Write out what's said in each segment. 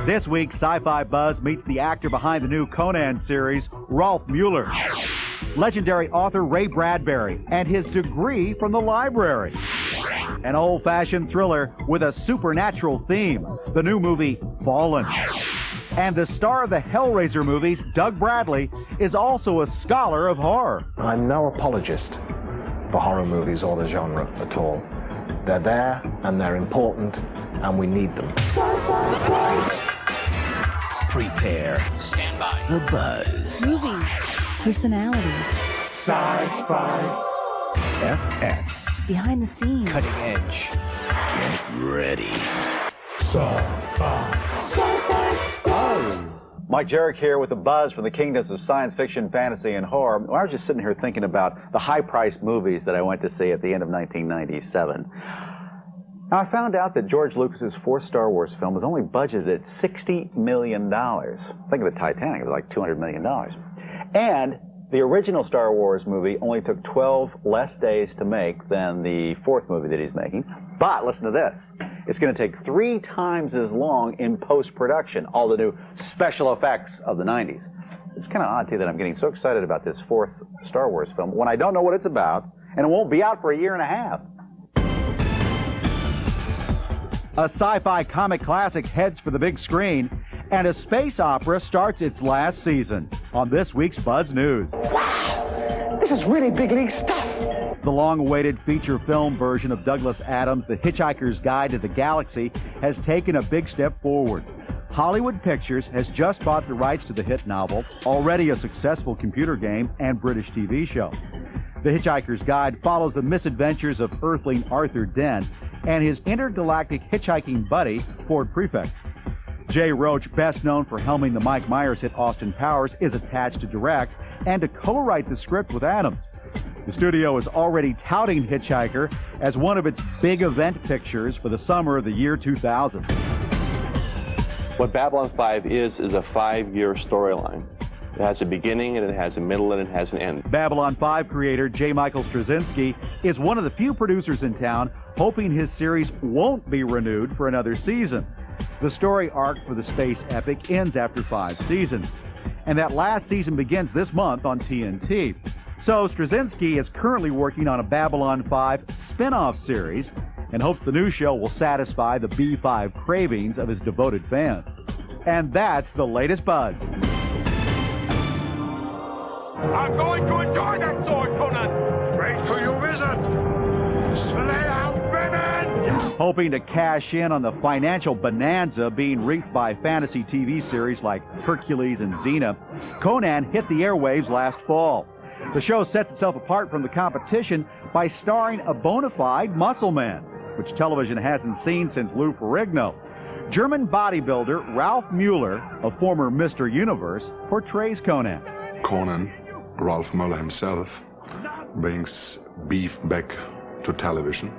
This week, Sci-Fi Buzz meets the actor behind the new Conan series, Rolf Mueller, legendary author Ray Bradbury, and his degree from the library. An old-fashioned thriller with a supernatural theme, the new movie Fallen. And the star of the Hellraiser movies, Doug Bradley, is also a scholar of horror. I'm no apologist for horror movies or the genre at all. They're there, and they're important, and we need them. Prepare. Stand by. The Buzz. Movies. Personalities. Sci-Fi. FX. Behind the scenes. Cutting edge. Get ready. Sci-Fi. Sci-Fi Buzz. Mike Jarek here with the Buzz from the kingdoms of science fiction, fantasy, and horror. I was just sitting here thinking about the high-priced movies that I went to see at the end of 1997. Now, I found out that George Lucas's fourth Star Wars film was only budgeted at $60 million. Think of the Titanic, it was like $200 million. And the original Star Wars movie only took 12 less days to make than the fourth movie that he's making. But listen to this. It's going to take 3 times as long in post-production, all the new special effects of the 90s. It's kind of odd, too, that I'm getting so excited about this fourth Star Wars film when I don't know what it's about, and it won't be out for a year and a half. A sci-fi comic classic heads for the big screen, and a space opera starts its last season on this week's Buzz News. Wow! This is really big league stuff! The long-awaited feature film version of Douglas Adams' The Hitchhiker's Guide to the Galaxy has taken a big step forward. Hollywood Pictures has just bought the rights to the hit novel, already a successful computer game and British TV show. The Hitchhiker's Guide follows the misadventures of Earthling Arthur Dent and his intergalactic hitchhiking buddy, Ford Prefect. Jay Roach, best known for helming the Mike Myers hit Austin Powers, is attached to direct and to co-write the script with Adams. The studio is already touting Hitchhiker as one of its big event pictures for the summer of the year 2000. What Babylon 5 is a 5-year storyline. It has a beginning, and it has a middle, and it has an end. Babylon 5 creator J. Michael Straczynski is one of the few producers in town hoping his series won't be renewed for another season. The story arc for the space epic ends after 5 seasons, and that last season begins this month on TNT. So Straczynski is currently working on a Babylon 5 spin-off series and hopes the new show will satisfy the B5 cravings of his devoted fans. And that's the latest Buzz. I'm going to enjoy that sword, Conan! Straight to you, wizard! Slay out women! Hoping to cash in on the financial bonanza being reaped by fantasy TV series like Hercules and Xena, Conan hit the airwaves last fall. The show sets itself apart from the competition by starring a bona fide muscle man, which television hasn't seen since Lou Ferrigno. German bodybuilder Rolf Mueller, a former Mr. Universe, portrays Conan. Conan, Rolf Mueller himself, brings beef back to television.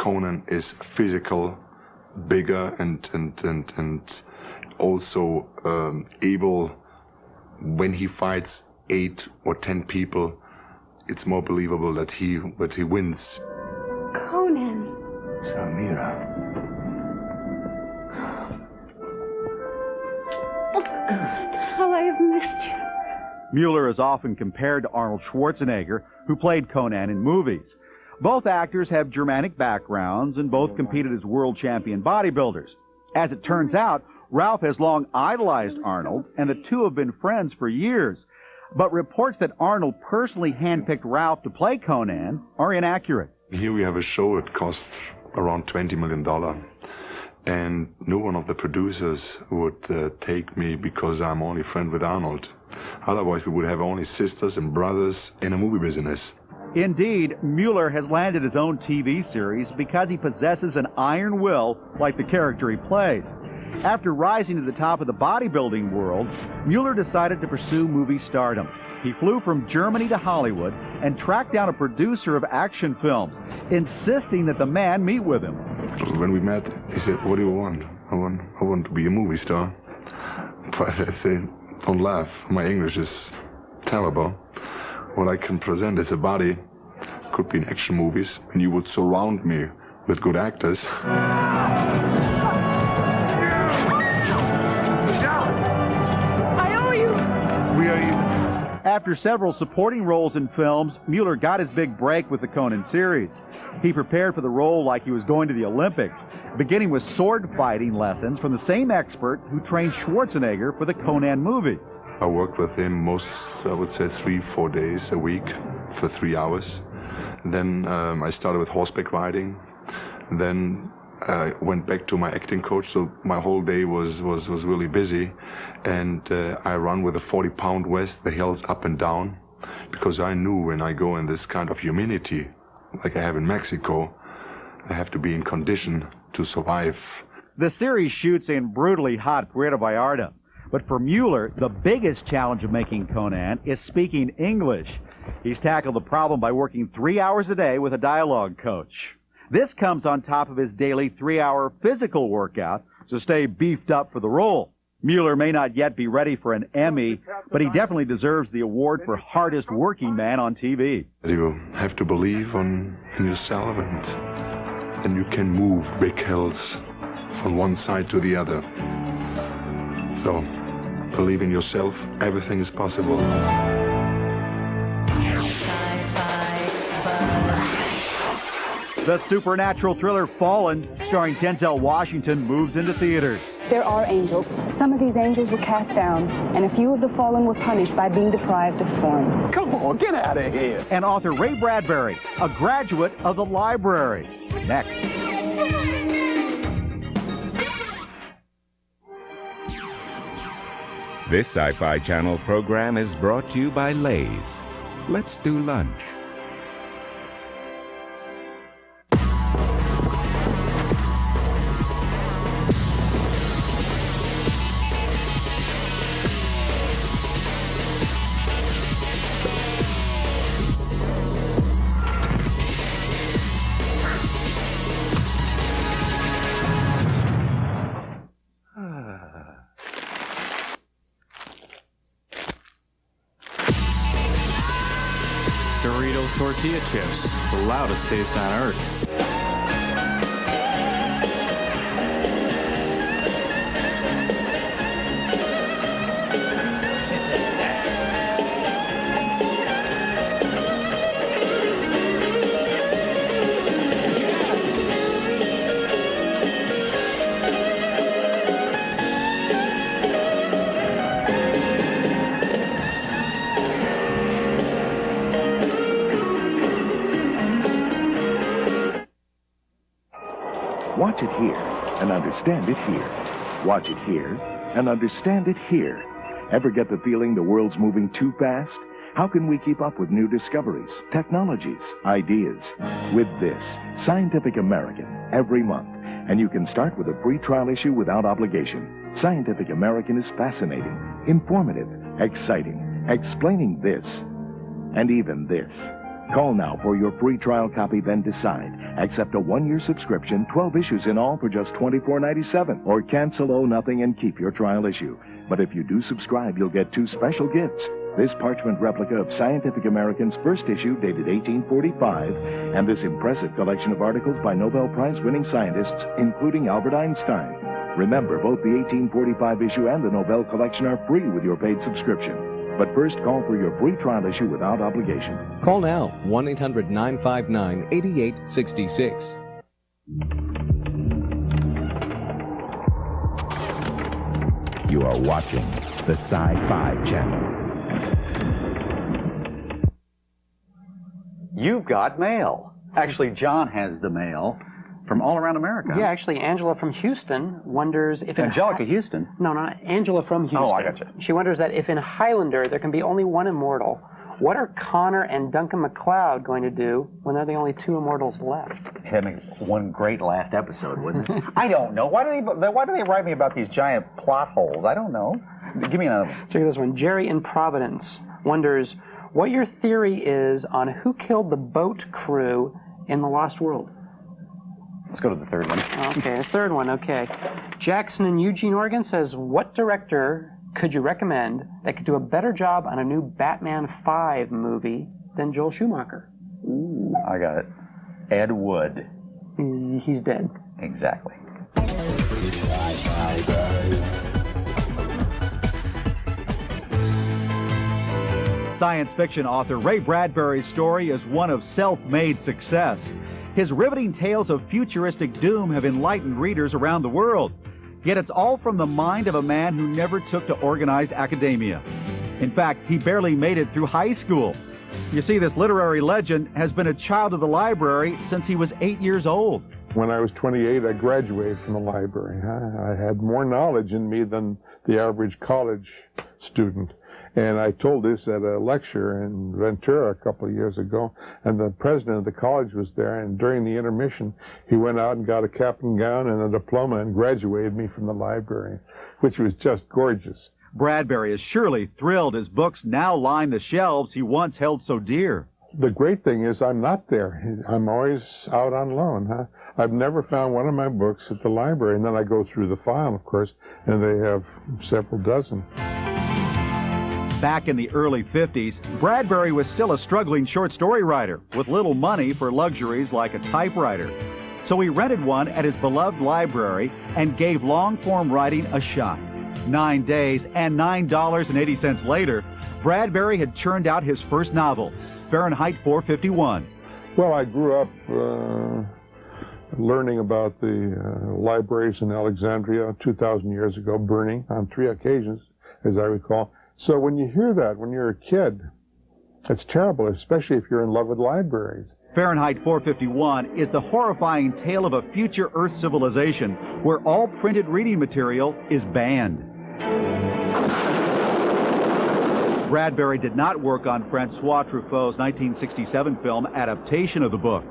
Conan is physical, bigger, and also able, when he fights 8 or 10 people, it's more believable that he wins. Conan. Samira. How I have missed you. Mueller is often compared to Arnold Schwarzenegger, who played Conan in movies. Both actors have Germanic backgrounds and both competed as world champion bodybuilders. As it turns out, Ralph has long idolized Arnold, and the two have been friends for years. But reports that Arnold personally handpicked Ralph to play Conan are inaccurate. Here we have a show that costs around $20 million. And no one of the producers would take me because I'm only friend with Arnold. Otherwise, we would have only sisters and brothers in a movie business. Indeed, Mueller has landed his own TV series because he possesses an iron will like the character he plays. After rising to the top of the bodybuilding world, Mueller decided to pursue movie stardom. He flew from Germany to Hollywood and tracked down a producer of action films, insisting that the man meet with him. When we met, he said, "What do you want?" I want to be a movie star. But I said, "Don't laugh. My English is terrible. What I can present as a body could be in action movies, and you would surround me with good actors." After several supporting roles in films, Mueller got his big break with the Conan series. He prepared for the role like he was going to the Olympics, beginning with sword fighting lessons from the same expert who trained Schwarzenegger for the Conan movies. I worked with him most, I would say, 3-4 days a week for 3 hours. Then I started with horseback riding. Then I went back to my acting coach, so my whole day was really busy. And I run with a 40-pound vest, the hills up and down, because I knew when I go in this kind of humidity, like I have in Mexico, I have to be in condition to survive. The series shoots in brutally hot Puerto Vallarta. But for Mueller, the biggest challenge of making Conan is speaking English. He's tackled the problem by working 3 hours a day with a dialogue coach. This comes on top of his daily 3-hour physical workout to stay beefed up for the role. Mueller may not yet be ready for an Emmy, but he definitely deserves the award for hardest working man on TV. You have to believe in yourself, and you can move big hills from one side to the other. So, believe in yourself, everything is possible. The supernatural thriller Fallen, starring Denzel Washington, moves into theaters. There are angels. Some of these angels were cast down, and a few of the fallen were punished by being deprived of form. Come on, get out of here. And author Ray Bradbury, a graduate of the library. Next. This Sci-Fi Channel program is brought to you by Lay's. Let's do lunch. Doritos tortilla chips, the loudest taste on earth. Watch it here and understand it here. Watch it here and understand it here. Ever get the feeling the world's moving too fast? How can we keep up with new discoveries, technologies, ideas? With this, Scientific American, every month. And you can start with a free trial issue without obligation. Scientific American is fascinating, informative, exciting, explaining this, and even this. Call now for your free trial copy, then decide. Accept a 1-year subscription, 12 issues in all for just $24.97. Or cancel, owe nothing, and keep your trial issue. But if you do subscribe, you'll get 2 special gifts. This parchment replica of Scientific American's first issue, dated 1845, and this impressive collection of articles by Nobel Prize-winning scientists, including Albert Einstein. Remember, both the 1845 issue and the Nobel collection are free with your paid subscription. But first, call for your free trial issue without obligation. Call now, 1-800-959-8866. You are watching the Sci-Fi Channel. You've got mail. Actually, John has the mail from all around America. Yeah, actually, Angela from Houston wonders if... Angelica Houston? No, not Angela from Houston. Oh, I gotcha. She wonders that if in Highlander there can be only one immortal, what are Connor and Duncan MacLeod going to do when they're the only 2 immortals left? Having one great last episode, wouldn't it? I don't know. Why do they write me about these giant plot holes? I don't know. Give me another one. Check this one. Jerry in Providence wonders what your theory is on who killed the boat crew in The Lost World. Let's go to the third one. Okay, the third one, okay. Jackson in Eugene, Oregon says, what director could you recommend that could do a better job on a new Batman 5 movie than Joel Schumacher? Ooh, I got it. Ed Wood. He's dead. Exactly. Science fiction author Ray Bradbury's story is one of self-made success. His riveting tales of futuristic doom have enlightened readers around the world. Yet it's all from the mind of a man who never took to organized academia. In fact, he barely made it through high school. You see, this literary legend has been a child of the library since he was 8 years old. When I was 28, I graduated from the library. I had more knowledge in me than the average college student. And I told this at a lecture in Ventura a couple of years ago, and the president of the college was there, and during the intermission, he went out and got a cap and gown and a diploma and graduated me from the library, which was just gorgeous. Bradbury is surely thrilled his books now line the shelves he once held so dear. The great thing is I'm not there. I'm always out on loan. I've never found one of my books at the library, and then I go through the file, of course, and they have several dozen. Back in the early 50s, Bradbury was still a struggling short story writer with little money for luxuries like a typewriter. So he rented one at his beloved library and gave long-form writing a shot. 9 days and $9.80 later, Bradbury had churned out his first novel, Fahrenheit 451. Well, I grew up learning about the libraries in Alexandria 2,000 years ago, burning on 3 occasions, as I recall. So when you hear that, when you're a kid, it's terrible, especially if you're in love with libraries. Fahrenheit 451 is the horrifying tale of a future Earth civilization where all printed reading material is banned. Bradbury did not work on Francois Truffaut's 1967 film adaptation of the book.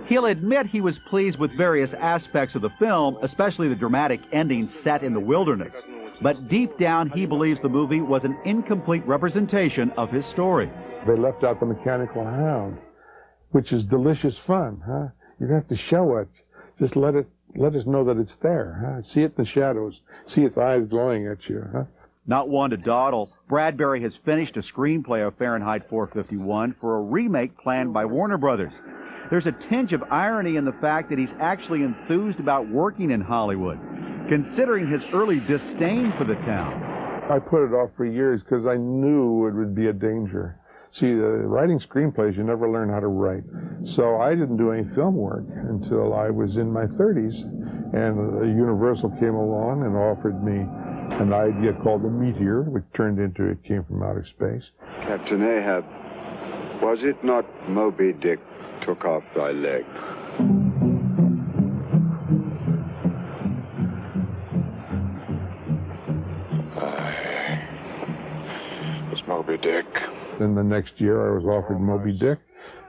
He'll admit he was pleased with various aspects of the film, especially the dramatic ending set in the wilderness. But deep down, he believes the movie was an incomplete representation of his story. They left out the mechanical hound, which is delicious fun, huh? You don't have to show it. Just let us know that it's there, huh? See it in the shadows. See its eyes glowing at you, huh? Not one to dawdle, Bradbury has finished a screenplay of Fahrenheit 451 for a remake planned by Warner Brothers. There's a tinge of irony in the fact that he's actually enthused about working in Hollywood, considering his early disdain for the town. I put it off for years because I knew it would be a danger. See, writing screenplays, you never learn how to write. So I didn't do any film work until I was in my 30s, and Universal came along and offered me an idea called the Meteor, which turned into It Came from Outer Space. Captain Ahab, was it not Moby Dick took off thy leg? It was Moby Dick. Then the next year I was offered Moby Dick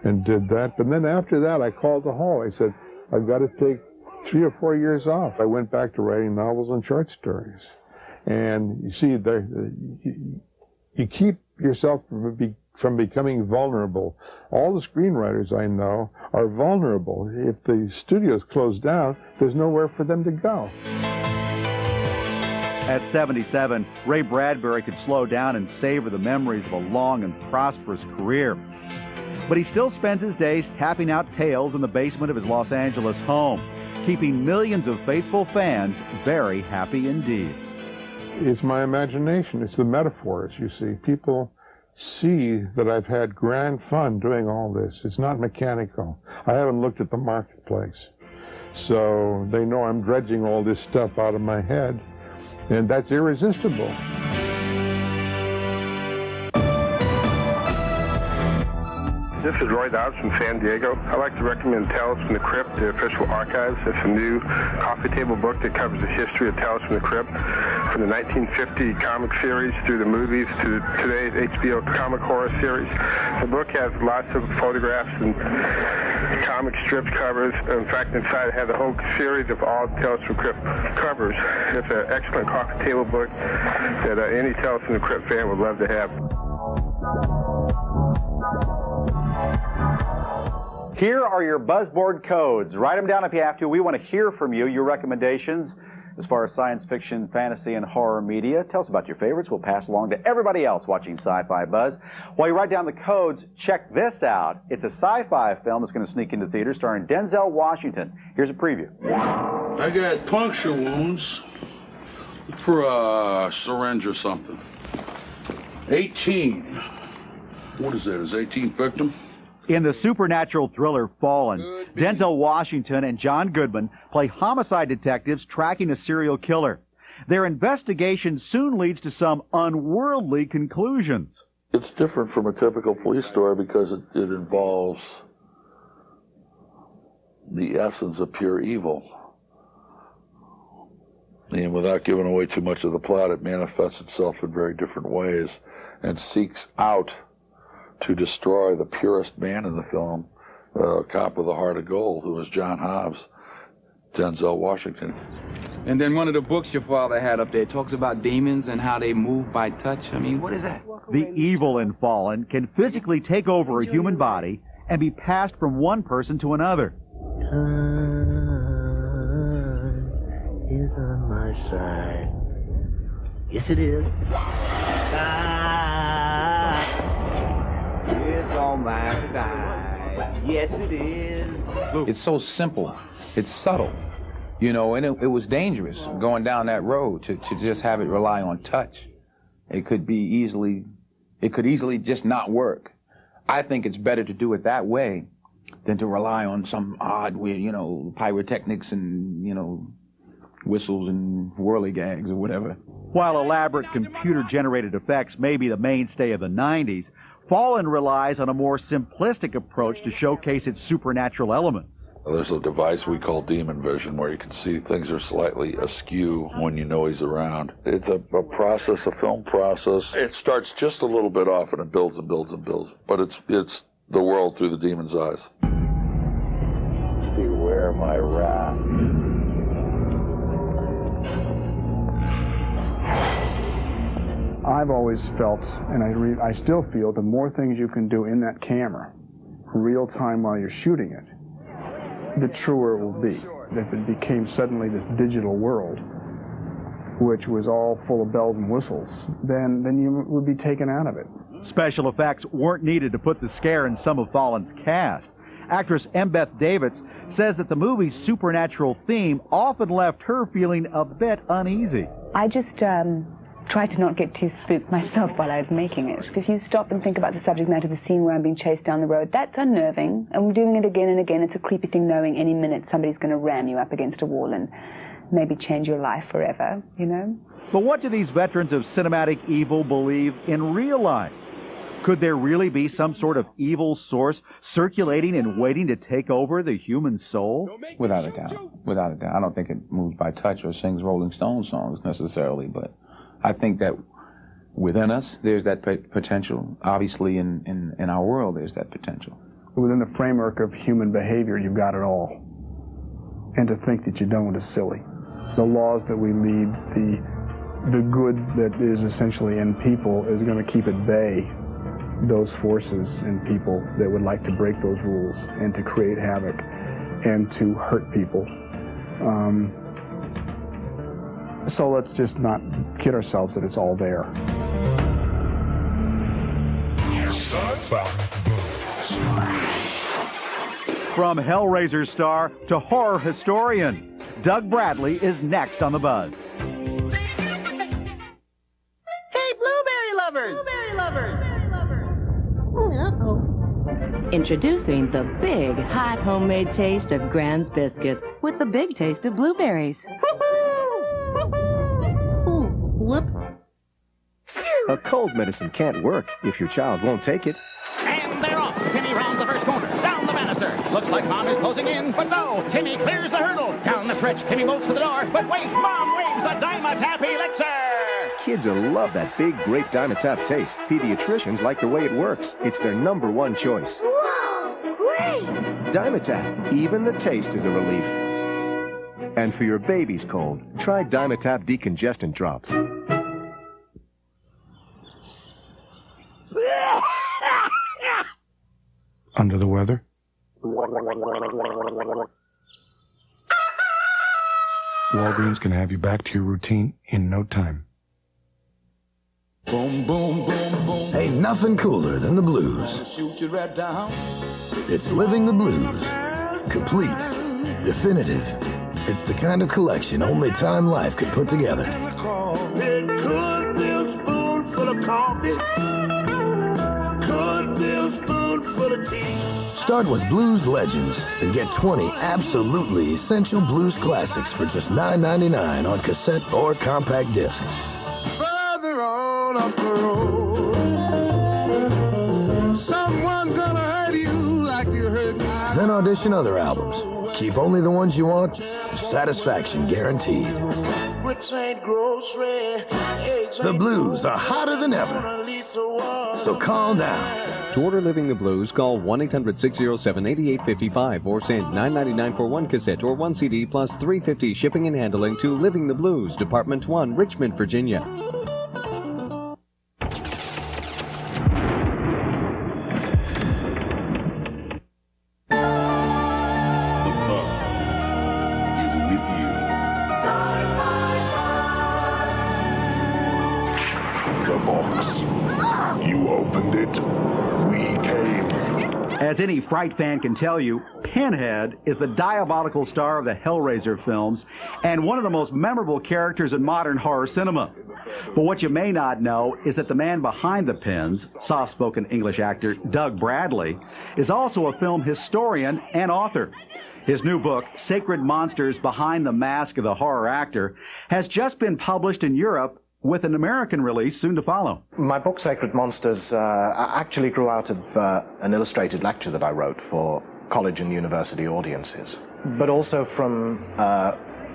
and did that. But then after that I called the hall. I said, I've got to take 3 or 4 years off. I went back to writing novels and short stories. And you see, you keep yourself from becoming vulnerable. All the screenwriters I know are vulnerable. If the studios close down, there's nowhere for them to go. At 77, Ray Bradbury could slow down and savor the memories of a long and prosperous career. But he still spends his days tapping out tales in the basement of his Los Angeles home, keeping millions of faithful fans very happy indeed. It's my imagination. It's the metaphors, you see. People see that I've had grand fun doing all this. It's not mechanical. I haven't looked at the marketplace. So they know I'm dredging all this stuff out of my head, and that's irresistible. This is Roy Dobbs from San Diego. I'd like to recommend Tales from the Crypt, the official archives. It's a new coffee table book that covers the history of Tales from the Crypt, from the 1950 comic series through the movies to today's HBO comic horror series. The book has lots of photographs and comic strip covers. In fact, inside it has a whole series of all Tales from the Crypt covers. It's an excellent coffee table book that any Tales from the Crypt fan would love to have. Here are your buzzboard codes. Write them down if you have to. We want to hear from you, your recommendations as far as science fiction, fantasy, and horror media. Tell us about your favorites. We'll pass along to everybody else watching Sci-Fi Buzz. While you write down the codes, check this out. It's a sci-fi film that's going to sneak into theaters starring Denzel Washington. Here's a preview. I got puncture wounds. Look for a syringe or something. 18. What is that, his 18th victim? In the supernatural thriller Fallen, Denzel Washington and John Goodman play homicide detectives tracking a serial killer. Their investigation soon leads to some unworldly conclusions. It's different from a typical police story because it involves the essence of pure evil. And without giving away too much of the plot, it manifests itself in very different ways and seeks out to destroy the purest man in the film, a cop with a heart of gold, who is John Hobbs, Denzel Washington. And then one of the books your father had up there talks about demons and how they move by touch. I mean, what is that? The evil in Fallen can physically take over a human body and be passed from one person to another. Time is on my side. Yes, it is. It's on my side. Yes, it is. It's so simple. It's subtle. You know, and it was dangerous going down that road to just have it rely on touch. It could easily just not work. I think it's better to do it that way than to rely on some odd, weird, pyrotechnics and, whistles and whirligags or whatever. While elaborate computer-generated effects may be the mainstay of the 90s, Fallen relies on a more simplistic approach to showcase its supernatural elements. There's a device we call demon vision where you can see things are slightly askew when you know he's around. It's a process, a film process. It starts just a little bit off and it builds and builds and builds. But it's the world through the demon's eyes. Beware my wrath. I've always felt, and I still feel, the more things you can do in that camera, real time while you're shooting it, the truer it will be. If it became suddenly this digital world, which was all full of bells and whistles, then you would be taken out of it. Special effects weren't needed to put the scare in some of Fallen's cast. Actress Embeth Davidtz says that the movie's supernatural theme often left her feeling a bit uneasy. I just tried to not get too spooked myself while I was making it. Because you stop and think about the subject matter of the scene where I'm being chased down the road, that's unnerving. And we're doing it again and again. It's a creepy thing knowing any minute somebody's going to ram you up against a wall and maybe change your life forever, But what do these veterans of cinematic evil believe in real life? Could there really be some sort of evil source circulating and waiting to take over the human soul? Without a doubt. Without a doubt. I don't think it moves by touch or sings Rolling Stone songs necessarily, but I think that within us, there's that potential. Obviously, in our world, there's that potential. Within the framework of human behavior, you've got it all. And to think that you don't is silly. The laws that we lead, the good that is essentially in people is going to keep at bay those forces in people that would like to break those rules and to create havoc and to hurt people. So let's just not kid ourselves that it's all there. From Hellraiser star to horror historian, Doug Bradley is next on The Buzz. Hey, blueberry lovers! Blueberry lovers! Uh-oh. Introducing the big, hot homemade taste of Grand's biscuits with the big taste of blueberries. Whoop. A cold medicine can't work if your child won't take it. And they're off. Timmy rounds the first corner. Down the banister. Looks like Mom is closing in, but no. Timmy clears the hurdle. Down the stretch, Timmy bolts for the door. But wait, Mom waves the Dimetap Elixir. Kids will love that big, great Dimetap taste. Pediatricians like the way it works. It's their #1 choice. Whoa, great. Dimetap. Even the taste is a relief. And for your baby's cold, try Dimetap decongestant drops. Under the weather? Walgreens can have you back to your routine in no time. Boom, boom, boom, boom. Ain't nothing cooler than the blues. Shoot you right down. It's living the blues. Complete. Definitive. It's the kind of collection only Time Life could put together. It could be a spoonful of coffee. Could Start with Blues Legends and get 20 absolutely essential blues classics for just $9.99 on cassette or compact disc. Further on up the road, someone's gonna hurt you like you hurt me. Then audition other albums. Keep only the ones you want. Satisfaction guaranteed. The blues are hotter than ever. So call now. To order Living the Blues, call 1-800-607-8855 or send $9.99 for one cassette or one CD plus $3.50 shipping and handling to Living the Blues, Department 1, Richmond, Virginia. As any Fright fan can tell you, Pinhead is the diabolical star of the Hellraiser films and one of the most memorable characters in modern horror cinema. But what you may not know is that the man behind the pins, soft-spoken English actor Doug Bradley, is also a film historian and author. His new book, Sacred Monsters Behind the Mask of the Horror Actor, has just been published in Europe, with an American release soon to follow. My book, Sacred Monsters, actually grew out of an illustrated lecture that I wrote for college and university audiences, but also from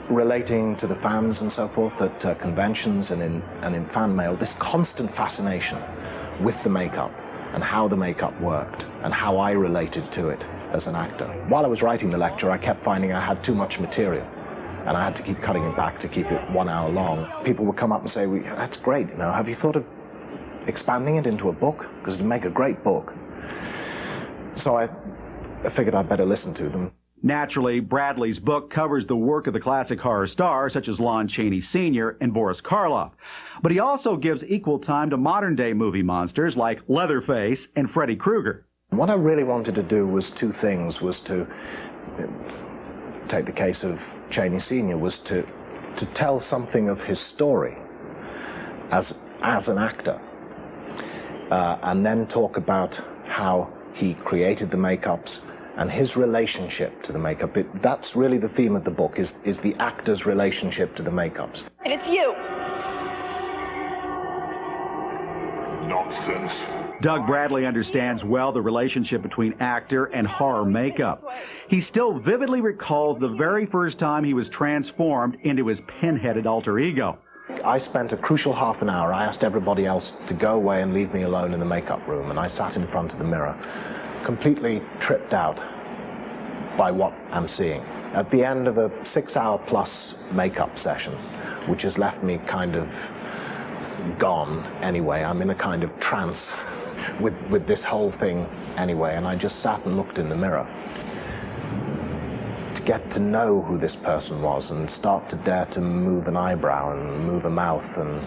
relating to the fans and so forth at conventions and in fan mail, this constant fascination with the makeup and how the makeup worked and how I related to it as an actor. While I was writing the lecture, I kept finding I had too much material, and I had to keep cutting it back to keep it 1 hour long. People would come up and say, well, that's great, have you thought of expanding it into a book? Because it'd make a great book. So I figured I'd better listen to them. Naturally, Bradley's book covers the work of the classic horror stars such as Lon Chaney Sr. and Boris Karloff. But he also gives equal time to modern-day movie monsters like Leatherface and Freddy Krueger. What I really wanted to do was two things, was to take the case of Chaney Sr., was to tell something of his story as an actor, and then talk about how he created the makeups and his relationship to the makeup. That's really the theme of the book, is the actor's relationship to the makeups. And it's you. Nonsense. Doug Bradley understands well the relationship between actor and horror makeup. He still vividly recalls the very first time he was transformed into his pin-headed alter ego. I spent a crucial half an hour. I asked everybody else to go away and leave me alone in the makeup room, and I sat in front of the mirror, completely tripped out by what I'm seeing. At the end of a 6-hour-plus makeup session, which has left me kind of gone anyway, I'm in a kind of trance with this whole thing anyway, and I just sat and looked in the mirror to get to know who this person was and start to dare to move an eyebrow and move a mouth and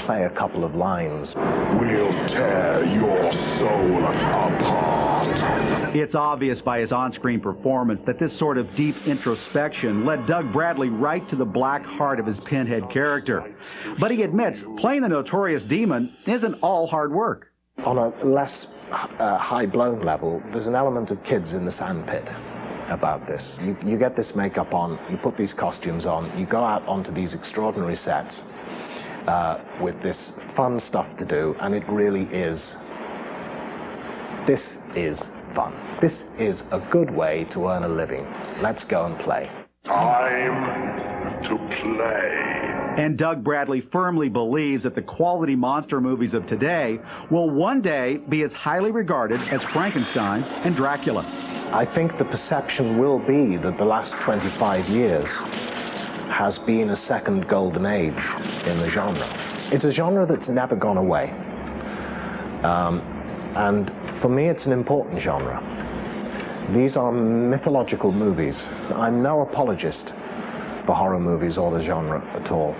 play a couple of lines. We'll tear your soul apart. It's obvious by his on-screen performance that this sort of deep introspection led Doug Bradley right to the black heart of his Pinhead character. But he admits playing the notorious demon isn't all hard work. On a less high-blown level, there's an element of kids in the sandpit about this. You get this makeup on, you put these costumes on, you go out onto these extraordinary sets with this fun stuff to do, and it really is. This is fun. This is a good way to earn a living. Let's go and play. Time to play. And Doug Bradley firmly believes that the quality monster movies of today will one day be as highly regarded as Frankenstein and Dracula. I think the perception will be that the last 25 years has been a second golden age in the genre. It's a genre that's never gone away. And for me, it's an important genre. These are mythological movies. I'm no apologist for horror movies or the genre at all.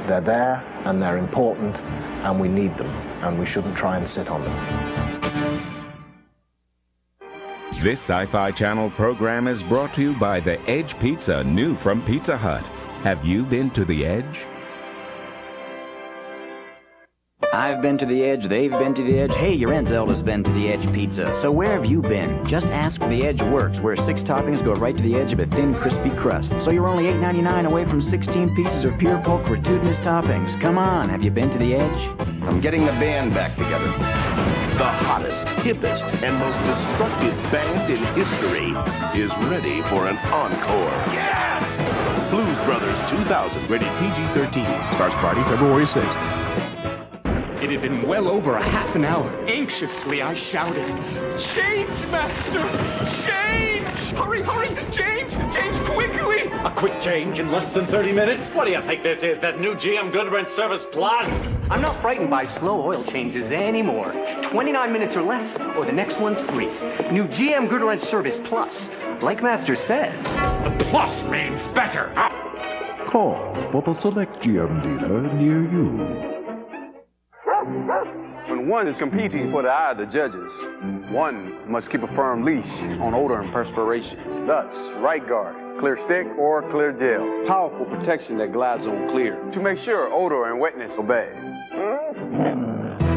They're there, and they're important, and we need them, and we shouldn't try and sit on them. This Sci-Fi Channel program is brought to you by the Edge Pizza, new from Pizza Hut. Have you been to the Edge? I've been to the edge, they've been to the edge. Hey, your Aunt Zelda's been to the edge pizza. So where have you been? Just ask The Edge Works, where 6 toppings go right to the edge of a thin, crispy crust. So you're only $8.99 away from 16 pieces of pure pulp gratuitous toppings. Come on, have you been to the edge? I'm getting the band back together. The hottest, hippest, and most destructive band in history is ready for an encore. Yes! Blues Brothers 2000, rated PG-13. Starts Friday, February 6th. It had been well over a half an hour. Anxiously, I shouted, "Change, Master! Change! Hurry, hurry! Change! Change quickly!" A quick change in less than 30 minutes? What do you think this is, that new GM Goodwrench Service Plus? I'm not frightened by slow oil changes anymore. 29 minutes or less, or the next one's free. New GM Goodwrench Service Plus. Like Master says. The plus means better. Call for the select GM dealer near you. When one is competing for the eye of the judges, one must keep a firm leash on odor and perspiration. Thus, right guard, clear stick or clear gel. Powerful protection that glides on clear to make sure odor and wetness obey.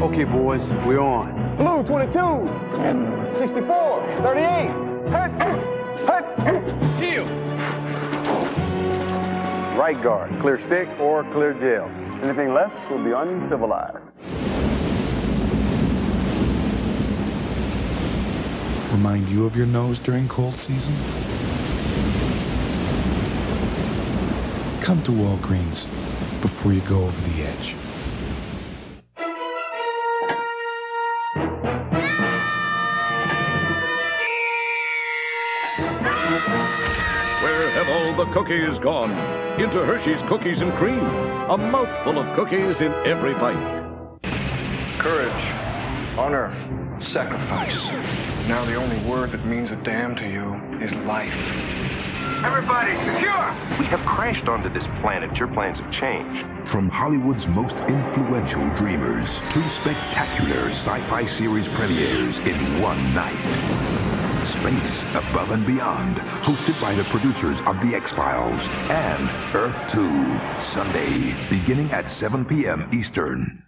Okay, boys, we're on. Blue 22, 64, 38, heel. Right guard, clear stick or clear gel. Anything less will be uncivilized. Remind you of your nose during cold season? Come to Walgreens before you go over the edge. Where have all the cookies gone? Into Hershey's Cookies and Cream. A mouthful of cookies in every bite. Courage, honor, sacrifice. Now the only word that means a damn to you is life. Everybody, secure! We have crashed onto this planet. Your plans have changed. From Hollywood's most influential dreamers to spectacular sci-fi series premieres in one night. Space Above and Beyond, hosted by the producers of The X-Files and Earth 2, Sunday, beginning at 7 p.m. Eastern.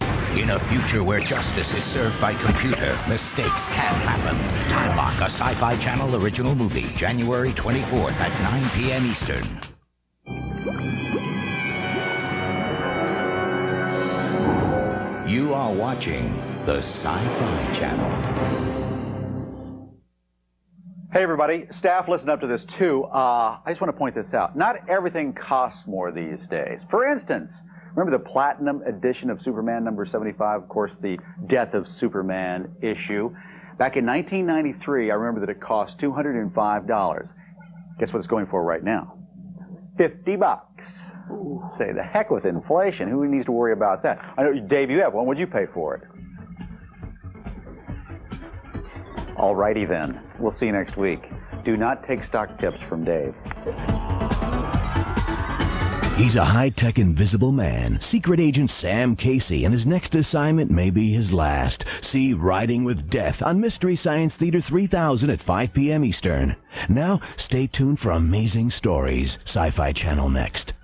In a future where justice is served by computer, mistakes can happen. Time Lock, a Sci-Fi Channel original movie, January 24th at 9 p.m. Eastern. You are watching the Sci-Fi Channel. Hey everybody, staff, listen up to this too. I just want to point this out. Not everything costs more these days. For instance, remember the Platinum edition of Superman number 75? Of course, the Death of Superman issue. Back in 1993, I remember that it cost $205. Guess what it's going for right now? $50. Ooh. Say, the heck with inflation. Who needs to worry about that? I know, Dave, you have one. What'd you pay for it? Alrighty then. We'll see you next week. Do not take stock tips from Dave. He's a high-tech invisible man, Secret Agent Sam Casey, and his next assignment may be his last. See Riding with Death on Mystery Science Theater 3000 at 5 p.m. Eastern. Now, stay tuned for amazing stories. Sci-Fi Channel next.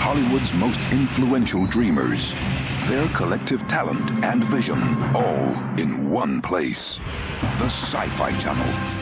Hollywood's most influential dreamers, their collective talent and vision, all in one place. The Sci-Fi Channel.